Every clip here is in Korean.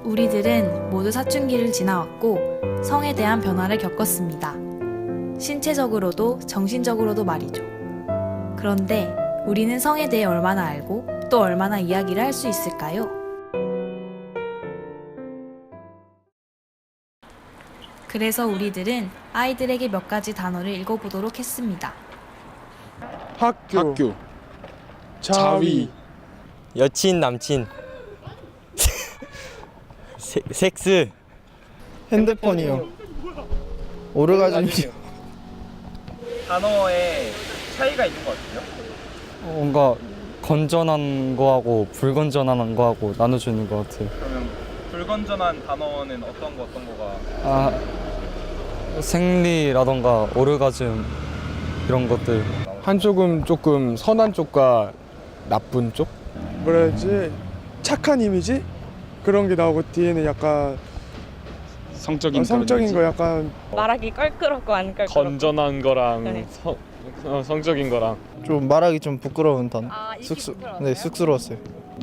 우리들은 모두 사춘기를 지나왔고 성에 대한 변화를 겪었습니다. 신체적으로도 정신적으로도 말이죠. 그런데 우리는 성에 대해 얼마나 알고 또 얼마나 이야기를 할 수 있을까요? 그래서 우리들은 아이들에게 몇 가지 단어를 읽어보도록 했습니다. 학교, 자위, 여친, 남친, 섹스, 핸드폰이요. 오르가즘이요. 단어에 차이가 있는 것 같아요. 뭔가 건전한 거하고 불건전한 거하고 나눠주는 것 같아요. 그러면 불건전한 단어는 어떤 거가? 생리라던가 오르가즘 이런 것들. 한쪽은 조금 선한 쪽과 나쁜 쪽? 뭐라 해야지? 착한 이미지? 그런 게 나오고 뒤에는 약간 성적인 거 약간 말하기 껄끄럽고 안 껄끄럽고 건전한 거랑 네. 성적인 거랑 좀 말하기 좀 부끄러운 단어. 이게 부끄러워서요? 네, 쑥스러웠어요.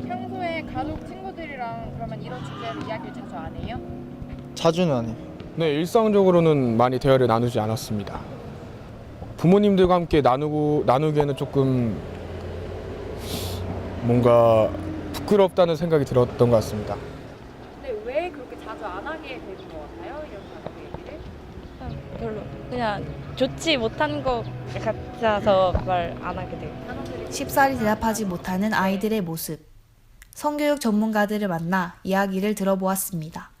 평소에 가족 친구들이랑 그러면 이런 주제로 이야기를 자주 안 해요? 자주는 안 해요. 네, 일상적으로는 많이 대화를 나누지 않았습니다. 부모님들과 함께 나누기에는 조금 뭔가 부끄럽다는 생각이 들었던 것 같습니다. 근데 왜 그렇게 자주 안 하게 되는 것 같아요? 이런 가족 얘기를? 별로 그냥 좋지 못한 것 같아서 말 안 하게 돼요. 쉽사리 대답하지 못하는 아이들의 모습. 성교육 전문가들을 만나 이야기를 들어보았습니다.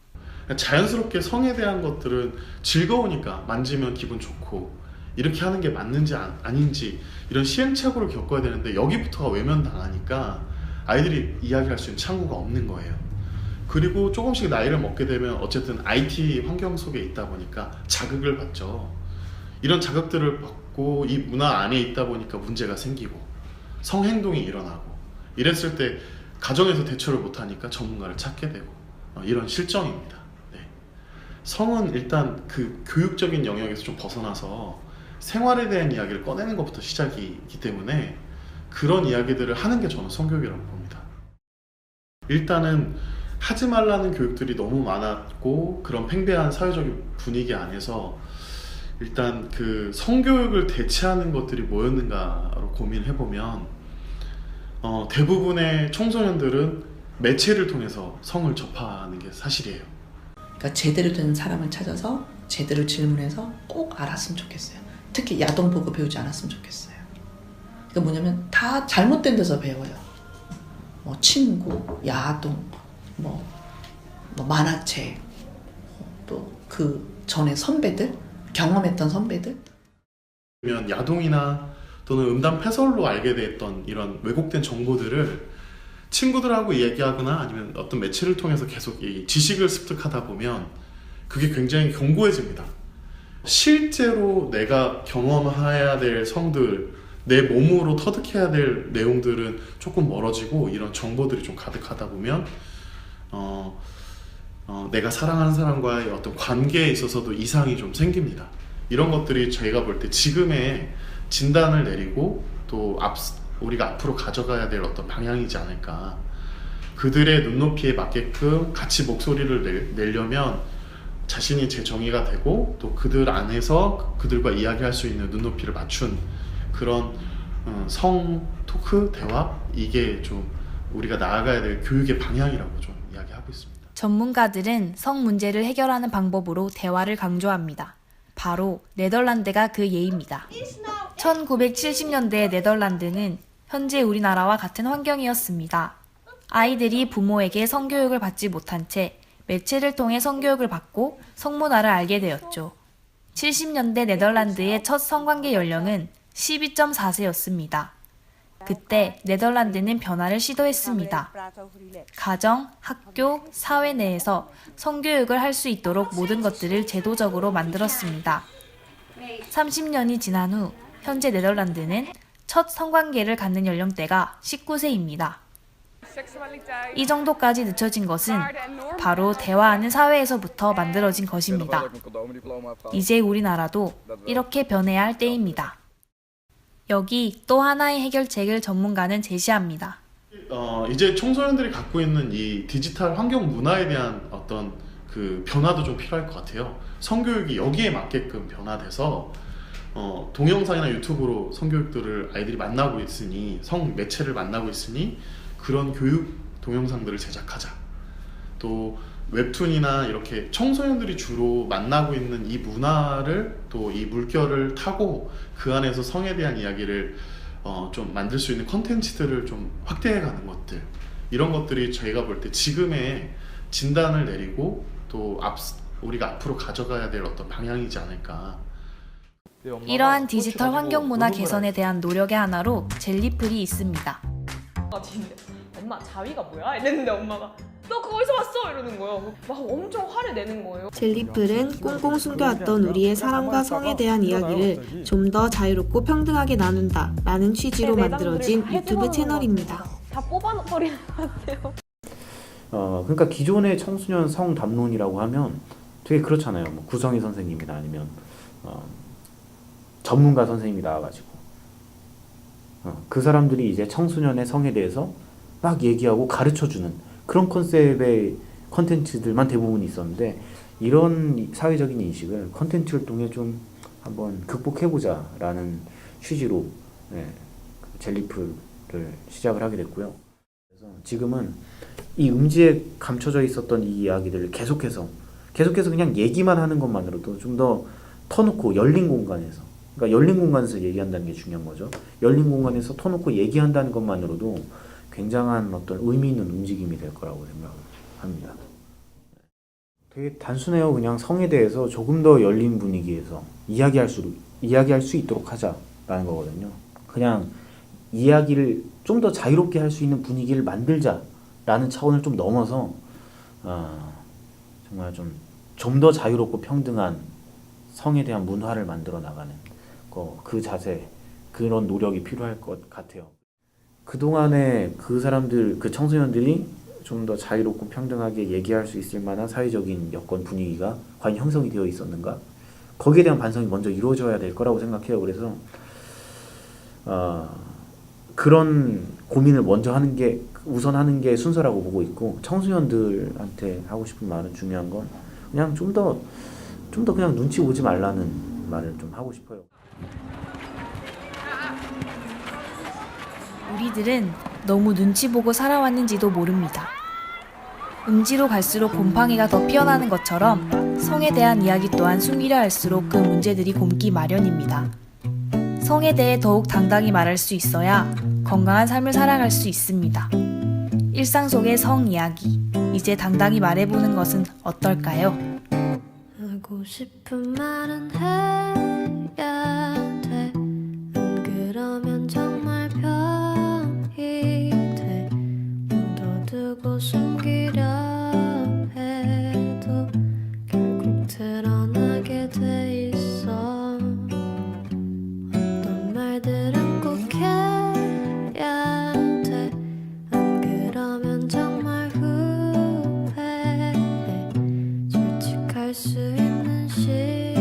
자연스럽게 성에 대한 것들은 즐거우니까 만지면 기분 좋고 이렇게 하는 게 맞는지 아닌지 이런 시행착오를 겪어야 되는데 여기부터가 외면당하니까 아이들이 이야기할 수 있는 창구가 없는 거예요. 그리고 조금씩 나이를 먹게 되면 어쨌든 IT 환경 속에 있다 보니까 자극을 받죠. 이런 자극들을 받고 이 문화 안에 있다 보니까 문제가 생기고 성행동이 일어나고 이랬을 때 가정에서 대처를 못하니까 전문가를 찾게 되고 이런 실정입니다. 네. 성은 일단 그 교육적인 영역에서 좀 벗어나서 생활에 대한 이야기를 꺼내는 것부터 시작이기 때문에 그런 이야기들을 하는 게 저는 성교육이라고 봅니다. 일단은 하지 말라는 교육들이 너무 많았고 그런 팽배한 사회적인 분위기 안에서 일단 그 성교육을 대체하는 것들이 뭐였는가로 고민해보면 대부분의 청소년들은 매체를 통해서 성을 접하는 게 사실이에요. 그러니까 제대로 된 사람을 찾아서 제대로 질문해서 꼭 알았으면 좋겠어요. 특히 야동 보고 배우지 않았으면 좋겠어요. 그러니까 뭐냐면 다 잘못된 데서 배워요. 뭐 친구, 야동, 뭐 만화책, 또 그 전에 선배들, 경험했던 선배들. 그러면 야동이나 또는 음담 패설로 알게 됐던 이런 왜곡된 정보들을 친구들하고 얘기하거나 아니면 어떤 매체를 통해서 계속 이 지식을 습득하다 보면 그게 굉장히 견고해집니다. 실제로 내가 경험해야 될 성들, 내 몸으로 터득해야 될 내용들은 조금 멀어지고 이런 정보들이 좀 가득하다 보면 내가 사랑하는 사람과의 어떤 관계에 있어서도 이상이 좀 생깁니다. 이런 것들이 저희가 볼 때 지금의 진단을 내리고 또 우리가 앞으로 가져가야 될 어떤 방향이지 않을까. 그들의 눈높이에 맞게끔 같이 목소리를 내려면 자신이 재정의가 되고 또 그들 안에서 그들과 이야기할 수 있는 눈높이를 맞춘 그런 성 토크 대화, 이게 좀 우리가 나아가야 될 교육의 방향이라고 좀 이야기하고 있습니다. 전문가들은 성 문제를 해결하는 방법으로 대화를 강조합니다. 바로 네덜란드가 그 예입니다. 1970년대 네덜란드는 현재 우리나라와 같은 환경이었습니다. 아이들이 부모에게 성교육을 받지 못한 채 매체를 통해 성교육을 받고 성문화를 알게 되었죠. 70년대 네덜란드의 첫 성관계 연령은 12.4세였습니다. 그때 네덜란드는 변화를 시도했습니다. 가정, 학교, 사회 내에서 성교육을 할 수 있도록 모든 것들을 제도적으로 만들었습니다. 30년이 지난 후 현재 네덜란드는 첫 성관계를 갖는 연령대가 19세입니다. 이 정도까지 늦춰진 것은 바로 대화하는 사회에서부터 만들어진 것입니다. 이제 우리나라도 이렇게 변해야 할 때입니다. 여기 또 하나의 해결책을 전문가는 제시합니다. 이제 청소년들이 갖고 있는 이 디지털 환경 문화에 대한 어떤 그 변화도 좀 필요할 것 같아요. 성교육이 여기에 맞게끔 변화돼서 동영상이나 유튜브로 성교육들을 아이들이 만나고 있으니, 성 매체를 만나고 있으니 그런 교육 동영상들을 제작하자. 또 웹툰이나 이렇게 청소년들이 주로 만나고 있는 이 문화를, 또 이 물결을 타고 그 안에서 성에 대한 이야기를 좀 만들 수 있는 컨텐츠들을 좀 확대해가는 것들, 이런 것들이 저희가 볼 때 지금의 진단을 내리고 또 우리가 앞으로 가져가야 될 어떤 방향이지 않을까. 이러한 디지털 환경 문화 개선에 대한 노력의 하나로 젤리풀이 있습니다. 엄마 자위가 뭐야? 이랬는데 엄마가 너 그거 어디서 봤어? 이러는 거예요. 막 엄청 화를 내는 거예요. 젤리풀은 꽁꽁 숨겨왔던 우리의 사랑과 성에 대한 이야기를 좀 더 자유롭고 평등하게 나눈다 라는 취지로 만들어진 유튜브 채널입니다. 다 뽑아버리는 것 같아요. 그러니까 기존의 청소년 성 담론이라고 하면 되게 그렇잖아요. 뭐 구성희 선생님이나 아니면 전문가 선생님이 나와가지고 그 사람들이 이제 청소년의 성에 대해서 막 얘기하고 가르쳐주는 그런 컨셉의 컨텐츠들만 대부분 있었는데, 이런 사회적인 인식을 컨텐츠를 통해 좀 한번 극복해보자 라는 취지로 젤리풀을 시작을 하게 됐고요. 그래서 지금은 이 음지에 감춰져 있었던 이 이야기들을 계속해서 그냥 얘기만 하는 것만으로도 좀 더 터놓고 열린 공간에서, 그러니까 열린 공간에서 얘기한다는 게 중요한 거죠. 열린 공간에서 터놓고 얘기한다는 것만으로도 굉장한 어떤 의미 있는 움직임이 될 거라고 생각합니다. 되게 단순해요. 그냥 성에 대해서 조금 더 열린 분위기에서 이야기할 수 있도록 하자라는 거거든요. 그냥 이야기를 좀 더 자유롭게 할 수 있는 분위기를 만들자라는 차원을 좀 넘어서 정말 좀 더 자유롭고 평등한 성에 대한 문화를 만들어 나가는 그 자세, 그런 노력이 필요할 것 같아요. 그동안에 그 사람들, 그 청소년들이 좀 더 자유롭고 평등하게 얘기할 수 있을 만한 사회적인 여건 분위기가 과연 형성이 되어 있었는가? 거기에 대한 반성이 먼저 이루어져야 될 거라고 생각해요. 그래서 그런 고민을 먼저 우선 하는 게 순서라고 보고 있고, 청소년들한테 하고 싶은 말은, 중요한 건 그냥 좀 더 그냥 눈치 보지 말라는 말을 좀 하고 싶어요. 우리들은 너무 눈치 보고 살아왔는지도 모릅니다. 음지로 갈수록 곰팡이가 더 피어나는 것처럼 성에 대한 이야기 또한 숨기려 할수록 그 문제들이 곪기 마련입니다. 성에 대해 더욱 당당히 말할 수 있어야 건강한 삶을 살아갈 수 있습니다. 일상 속의 성 이야기, 이제 당당히 말해보는 것은 어떨까요? 하고 싶은 말은 해야 돼. 그러면 정말 병이 돼. 묻어두고 숨기려 해도 결국 드러나게 돼 있어. 어떤 말들은 꼭 해야 돼. 안 그러면 정말 후회해. 솔직할 수 있는 시간